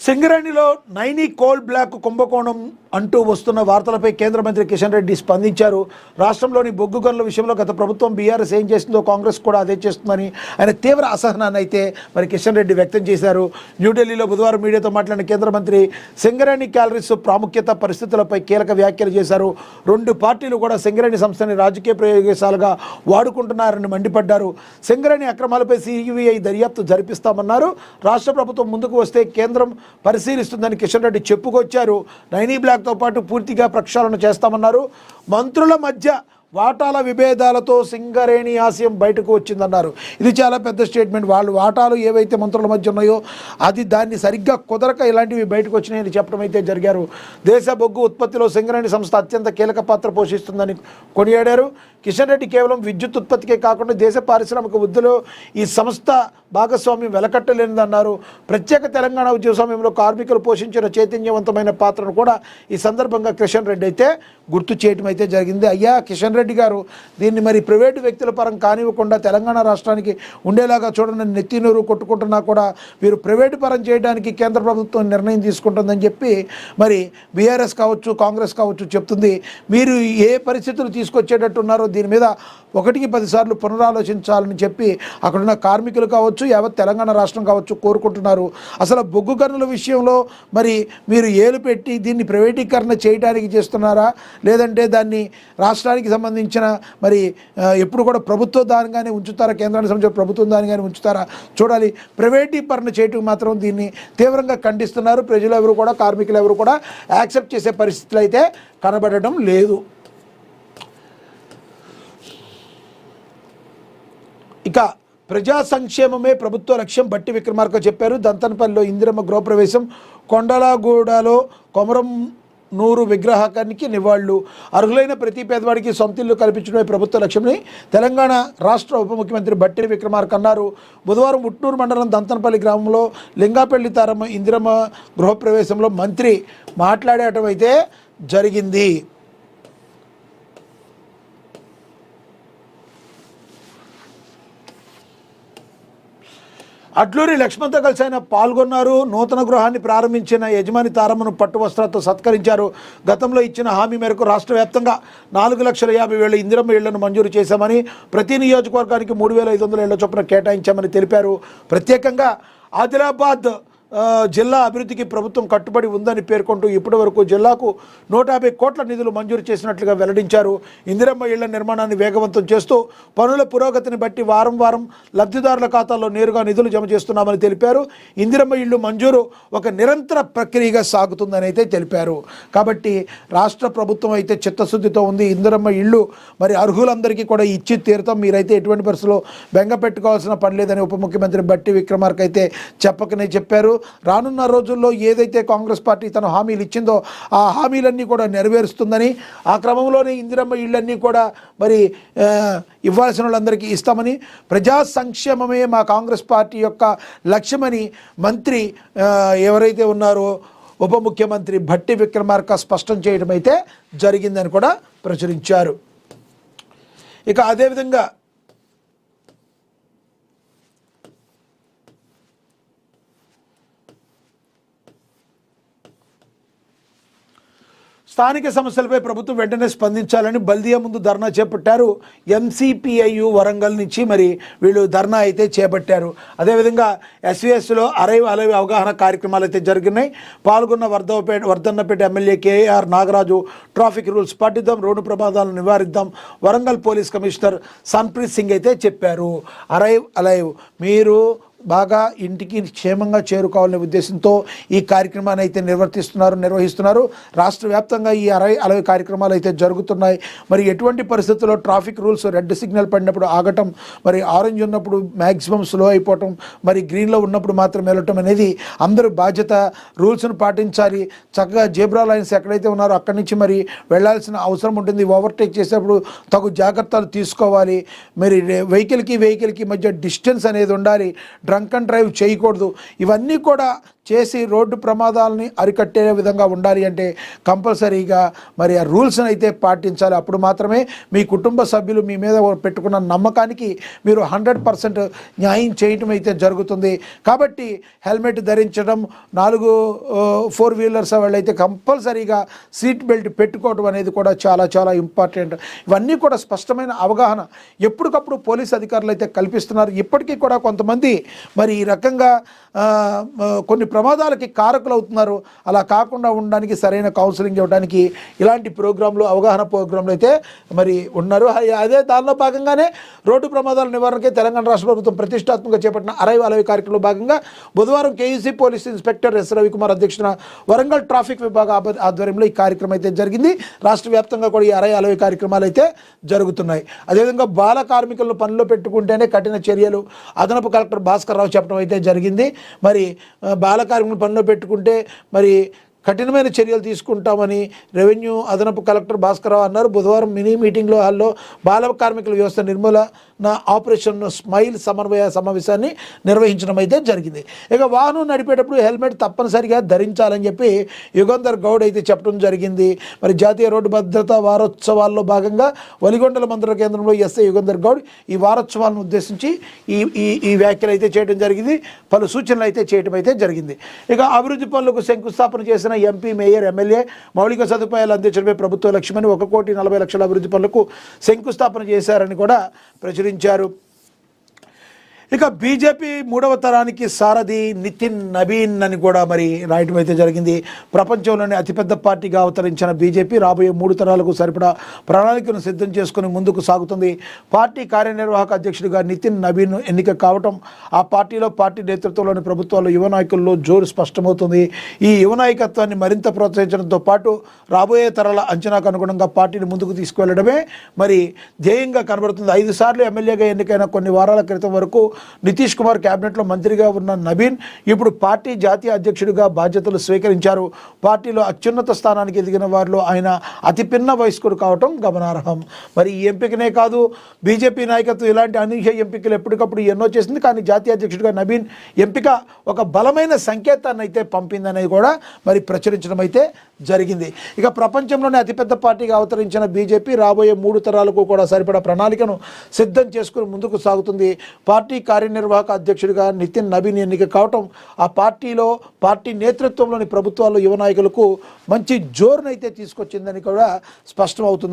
సింగరేణిలో Naini coal block కుంభకోణం అంటూ వస్తున్న వార్తలపై కేంద్ర మంత్రి కిషన్ రెడ్డి స్పందించారు. రాష్ట్రంలోని బొగ్గు గనుల విషయంలో గత ప్రభుత్వం బీఆర్ఎస్ ఏం చేసిందో కాంగ్రెస్ కూడా అదే చేస్తుందని ఆయన తీవ్ర అసహనాన్ని అయితే కిషన్ రెడ్డి వ్యక్తం చేశారు. న్యూఢిల్లీలో బుధవారం మీడియాతో మాట్లాడిన కేంద్ర మంత్రి సింగరేణి క్యాలరీస్ ప్రాముఖ్యత పరిస్థితులపై కీలక వ్యాఖ్యలు చేశారు. రెండు పార్టీలు కూడా సింగరేణి సంస్థని రాజకీయ ప్రయోగశాలగా వాడుకుంటున్నారని మండిపడ్డారు. సింగరేణి అక్రమాలపై సిబిఐ దర్యాప్తు జరిపిస్తామన్నారు. రాష్ట్ర ప్రభుత్వం ముందుకు వస్తే కేంద్రం పరిశీలిస్తుందని కిషన్ రెడ్డి చెప్పుకొచ్చారు. నైనీ బ్లాక్తో పాటు పూర్తిగా ప్రక్షాళన చేస్తామన్నారు. మంత్రుల మధ్య వాటాల విభేదాలతో సింగరేణి ఆశయం బయటకు వచ్చిందన్నారు. ఇది చాలా పెద్ద స్టేట్మెంట్. వాళ్ళు వాటాలు ఏవైతే మంత్రుల మధ్య ఉన్నాయో దాన్ని సరిగ్గా కుదరక ఇలాంటివి బయటకు వచ్చినాయని చెప్పడం అయితే జరిగారు. దేశ బొగ్గు ఉత్పత్తిలో సింగరేణి సంస్థ అత్యంత కీలక పాత్ర పోషిస్తుందని కొనియాడారు. కిషన్ రెడ్డి కేవలం విద్యుత్ ఉత్పత్తికే కాకుండా దేశ పారిశ్రామిక వృద్ధిలో ఈ సంస్థ భాగస్వామ్యం వెలకట్టలేనిదన్నారు. ప్రత్యేక తెలంగాణ ఉద్యమ సమయంలో కార్మికులు పోషించిన చైతన్యవంతమైన పాత్రను కూడా ఈ సందర్భంగా కిషన్ రెడ్డి అయితే గుర్తు చేయడం అయితే జరిగింది. అయ్యా కిషన్ రెడ్డి గారు, దీన్ని మరి ప్రైవేటు వ్యక్తుల పరం కానివ్వకుండా తెలంగాణ రాష్ట్రానికి ఉండేలాగా చూడండి, నెత్తినూరు కొట్టుకుంటున్నా కూడా వీరు ప్రైవేటు పరం చేయడానికి కేంద్ర ప్రభుత్వం నిర్ణయం తీసుకుంటుందని చెప్పి మరి బీఆర్ఎస్ కావచ్చు, కాంగ్రెస్ కావచ్చు చెప్తుంది. మీరు ఏ పరిస్థితులు తీసుకొచ్చేటట్టున్నారో దీని మీద 1కి 10 సార్లు పునరాలోచించాలని చెప్పి అక్కడున్న కార్మికులు కావచ్చు, యావత్ తెలంగాణ రాష్ట్రం కావచ్చు కోరుకుంటున్నారు. అసలు బొగ్గు గనుల విషయంలో మరి మీరు ఏలు పెట్టి దీన్ని ప్రైవేటీకరణ చేయడానికి చేస్తున్నారా, లేదంటే దాన్ని రాష్ట్రానికి సంబంధించిన మరి ఎప్పుడు కూడా ప్రభుత్వ దానిగానే ఉంచుతారా, కేంద్రానికి సంబంధించిన ప్రభుత్వం దానిగానే ఉంచుతారా చూడాలి. ప్రైవేటీకరణ చేయటం మాత్రం దీన్ని తీవ్రంగా ఖండిస్తున్నారు. ప్రజలు ఎవరు కూడా, కార్మికులు ఎవరు కూడా యాక్సెప్ట్ చేసే పరిస్థితులు అయితే కనబడటం లేదు. ఇక ప్రజా సంక్షేమమే ప్రభుత్వ లక్ష్యం బట్టి విక్రమార్క చెప్పారు. దంతనపల్లిలో ఇందిరమ్మ గృహప్రవేశం, కొండలగూడలో కొమరం నూరు విగ్రహానికి నివాళులు. అర్హులైన ప్రతి పేదవాడికి సొంతిల్లు కల్పించడమే ప్రభుత్వ లక్ష్యమని తెలంగాణ రాష్ట్ర ఉప ముఖ్యమంత్రి బట్టి విక్రమార్క అన్నారు. బుధవారం ఉట్నూరు మండలం దంతనపల్లి గ్రామంలో లింగాపల్లి తారమ్మ ఇందిరమ్మ గృహప్రవేశంలో మంత్రి మాట్లాడటం అయితే జరిగింది. అడ్లూరి లక్ష్మణ్తో కలిసి ఆయన పాల్గొన్నారు. నూతన గృహాన్ని ప్రారంభించిన యజమాని తారమ్మను పట్టు వస్త్రాలతో సత్కరించారు. గతంలో ఇచ్చిన హామీ మేరకు రాష్ట్ర వ్యాప్తంగా 4,50,000 ఇందిరమ్మ ఇళ్లను మంజూరు చేశామని, ప్రతి నియోజకవర్గానికి 3,500 ఇళ్ల చొప్పున కేటాయించామని తెలిపారు. ప్రత్యేకంగా ఆదిలాబాద్ జిల్లా అభివృద్ధికి ప్రభుత్వం కట్టుబడి ఉందని పేర్కొంటూ ఇప్పటి వరకు జిల్లాకు 150 కోట్ల నిధులు మంజూరు చేసినట్లుగా వెల్లడించారు. ఇందిరమ్మ ఇళ్ల నిర్మాణాన్ని వేగవంతం చేస్తూ పనుల పురోగతిని బట్టి వారం వారం లబ్ధిదారుల ఖాతాల్లో నేరుగా నిధులు జమ చేస్తున్నామని తెలిపారు. ఇందిరమ్మ ఇళ్లు మంజూరు ఒక నిరంతర ప్రక్రియగా సాగుతుందని అయితే తెలిపారు. కాబట్టి రాష్ట్ర ప్రభుత్వం అయితే చిత్తశుద్ధితో ఉంది. ఇందిరమ్మ ఇళ్ళు మరి అర్హులందరికీ కూడా ఇచ్చి తీరుతాం, మీరైతే ఎటువంటి పరిస్థితుల్లో బెంగ పెట్టుకోవాల్సిన పని లేదని ఉప ముఖ్యమంత్రి బట్టి విక్రమార్క అయితే చెప్పకనే చెప్పారు. రానున్న రోజుల్లో ఏదైతే కాంగ్రెస్ పార్టీ తన హామీలు ఇచ్చిందో ఆ హామీలన్నీ కూడా నెరవేరుస్తుందని, ఆ క్రమంలోనే ఇందిరమ్మ ఇళ్ళన్నీ కూడా మరి ఇవ్వాల్సిన వాళ్ళందరికీ ఇస్తామని, ప్రజా సంక్షేమమే మా కాంగ్రెస్ పార్టీ యొక్క లక్ష్యమని మంత్రి ఎవరైతే ఉన్నారో ఉప ముఖ్యమంత్రి భట్టి విక్రమార్క స్పష్టం చేయడం అయితే జరిగిందని కూడా ప్రచురించారు. ఇక అదేవిధంగా స్థానిక సమస్యలపై ప్రభుత్వం వెంటనే స్పందించాలని బల్దియా ముందు ధర్నా చేపట్టారు. ఎంసీపీఐయు వరంగల్ నుంచి మరి వీళ్ళు ధర్నా అయితే చేపట్టారు. అదేవిధంగా ఎస్వీఎస్లో అరైవ్ అవగాహన కార్యక్రమాలు అయితే జరిగినాయి. పాల్గొన్న Vardhannapet MLA KR Nagaraju traffic rules పాటిద్దాం, రోడ్డు ప్రమాదాలను నివారిద్దాం, వరంగల్ పోలీస్ కమిషనర్ సన్ప్రీత్ సింగ్ అయితే చెప్పారు. అరైవ్ మీరు బాగా ఇంటికి క్షేమంగా చేరుకోవాలనే ఉద్దేశంతో ఈ కార్యక్రమాన్ని అయితే నిర్వహిస్తున్నారు. రాష్ట్ర వ్యాప్తంగా ఈ అలవి కార్యక్రమాలు అయితే జరుగుతున్నాయి. మరి ఎటువంటి పరిస్థితుల్లో ట్రాఫిక్ రూల్స్ రెడ్ సిగ్నల్ పడినప్పుడు ఆగటం, మరి ఆరెంజ్ ఉన్నప్పుడు మ్యాక్సిమం స్లో అయిపోవటం, మరి గ్రీన్లో ఉన్నప్పుడు మాత్రం వెళ్ళటం అనేది అందరూ బాధ్యత. రూల్స్ను పాటించాలి. చక్కగా జేబ్రా లైన్స్ ఎక్కడైతే ఉన్నారో అక్కడి నుంచి మరి వెళ్లాల్సిన అవసరం ఉంటుంది. ఓవర్టేక్ చేసేటప్పుడు తగు జాగ్రత్తలు తీసుకోవాలి. మరి వెహికల్కి మధ్య డిస్టెన్స్ అనేది ఉండాలి. డ్రంక్ అండ్ డ్రైవ్ చేయకూడదు. ఇవన్నీ కూడా చేసి రోడ్డు ప్రమాదాలని అరికట్టే విధంగా ఉండాలి అంటే కంపల్సరీగా మరి ఆ రూల్స్ని అయితే పాటించాలి. అప్పుడు మాత్రమే మీ కుటుంబ సభ్యులు మీ మీద పెట్టుకున్న నమ్మకానికి మీరు 100% న్యాయం చేయటం అయితే జరుగుతుంది. కాబట్టి హెల్మెట్ ధరించడం, 4 వీలర్స్ వాళ్ళైతే కంపల్సరీగా సీట్ బెల్ట్ పెట్టుకోవడం అనేది కూడా చాలా చాలా ఇంపార్టెంట్. ఇవన్నీ కూడా స్పష్టమైన అవగాహన ఎప్పటికప్పుడు పోలీస్ అధికారులు అయితే కల్పిస్తున్నారు. ఇప్పటికీ కూడా కొంతమంది మరి ఈ రకంగా కొన్ని ప్రమాదాలకి కారకులు అవుతున్నారు. అలా కాకుండా ఉండడానికి సరైన కౌన్సిలింగ్ ఇవ్వడానికి ఇలాంటి ప్రోగ్రాంలు, అవగాహన ప్రోగ్రాంలు అయితే మరి ఉన్నారు. అదే దానిలో భాగంగానే రోడ్డు ప్రమాదాల నివారణకి తెలంగాణ రాష్ట్ర ప్రభుత్వం ప్రతిష్టాత్మకంగా చేపట్టిన అరవై కార్యక్రమంలో భాగంగా బుధవారం KUC police inspector S Ravikumar అధ్యక్షతన వరంగల్ ట్రాఫిక్ విభాగ ఆధ్వర్యంలో ఈ కార్యక్రమం అయితే జరిగింది. రాష్ట్ర వ్యాప్తంగా కూడా ఈ 60 కార్యక్రమాలు అయితే జరుగుతున్నాయి. అదేవిధంగా బాల కార్మికులను పనిలో పెట్టుకుంటేనే కఠిన చర్యలు అదనపు కలెక్టర్ భాస్కర్ రావు చెప్పడం అయితే జరిగింది. మరి బాల కార్మికులను పనిలో పెట్టుకుంటే మరి కఠినమైన చర్యలు తీసుకుంటామని రెవెన్యూ అదనపు కలెక్టర్ భాస్కరరావు అన్నారు. బుధవారం మినీ మీటింగ్లో హాల్లో బాల కార్మికుల వ్యవస్థ నిర్మూలన ఆపరేషన్ స్మైల్ సమన్వయ సమావేశాన్ని నిర్వహించడం అయితే జరిగింది. ఇక వాహనం నడిపేటప్పుడు హెల్మెట్ తప్పనిసరిగా ధరించాలని చెప్పి యుగంధర్ గౌడ్ అయితే చెప్పడం జరిగింది. మరి జాతీయ రోడ్డు భద్రతా వారోత్సవాల్లో భాగంగా వలిగొండల మంత్రుల కేంద్రంలో ఎస్ఐ యుగంధర్ గౌడ్ ఈ వారోత్సవాలను ఉద్దేశించి ఈ వ్యాఖ్యలు అయితే చేయడం జరిగింది. పలు సూచనలు అయితే చేయడం అయితే జరిగింది. ఇక అభివృద్ధి పనులకు శంకుస్థాపన చేసిన ఎంపీ, మేయర్, ఎమ్మెల్యే మౌలిక సదుపాయాలు అందించడమే ప్రభుత్వ లక్ష్యమని 1,40,00,000 అభివృద్ధి పనులకు శంకుస్థాపన చేశారని కూడా ప్రచురించారు. ఇక బీజేపీ 3వ తరానికి సారథి నితిన్ నబీన్ అని కూడా మరి రాయటం అయితే జరిగింది. ప్రపంచంలోని అతిపెద్ద పార్టీగా అవతరించిన బీజేపీ రాబోయే 3 తరాలకు సరిపడా ప్రణాళికను సిద్ధం చేసుకుని ముందుకు సాగుతుంది. పార్టీ కార్యనిర్వాహక అధ్యక్షుడిగా నితిన్ నబీన్ ఎన్నిక కావటం ఆ పార్టీలో పార్టీ నేతృత్వంలోని ప్రభుత్వాలు యువ నాయకుల్లో జోరు స్పష్టమవుతుంది. ఈ యువ నాయకత్వాన్ని మరింత ప్రోత్సహించడంతో పాటు రాబోయే తరాల అంచనాకు అనుగుణంగా పార్టీని ముందుకు తీసుకువెళ్లడమే మరి ధ్యేయంగా కనబడుతుంది. 5 సార్లు ఎమ్మెల్యేగా ఎన్నికైన కొన్ని వారాల క్రితం వరకు నితీష్ కుమార్ క్యాబినెట్లో మంత్రిగా ఉన్న నబీన్ ఇప్పుడు పార్టీ జాతీయ అధ్యక్షుడిగా బాధ్యతలు స్వీకరించారు. పార్టీలో అత్యున్నత స్థానానికి ఎదిగిన వారిలో ఆయన అతి పిన్న వయస్కుడు కావటం గమనార్హం. మరి ఈ ఎంపికనే కాదు, బీజేపీ నాయకత్వం ఇలాంటి అనూహ్య ఎంపికలు ఎప్పటికప్పుడు ఎన్నో చేసింది. కానీ జాతీయ అధ్యక్షుడిగా నబీన్ ఎంపిక ఒక బలమైన సంకేతాన్ని అయితే పంపిందనేది కూడా మరి ప్రచురించడం అయితే జరిగింది. ఇక ప్రపంచంలోనే అతిపెద్ద పార్టీగా అవతరించిన బీజేపీ రాబోయే 3 తరాలకు కూడా సరిపడా ప్రణాళికను సిద్ధం చేసుకుని ముందుకు సాగుతుంది. పార్టీ కార్యనిర్వాహక అధ్యక్షుడిగా నితిన్ నబీన్ ఎన్నిక కావటం ఆ పార్టీలో పార్టీ నేతృత్వంలోని ప్రభుత్వాలు యువ నాయకులకు మంచి జోరునైతే తీసుకొచ్చిందని కూడా స్పష్టమవుతుంది.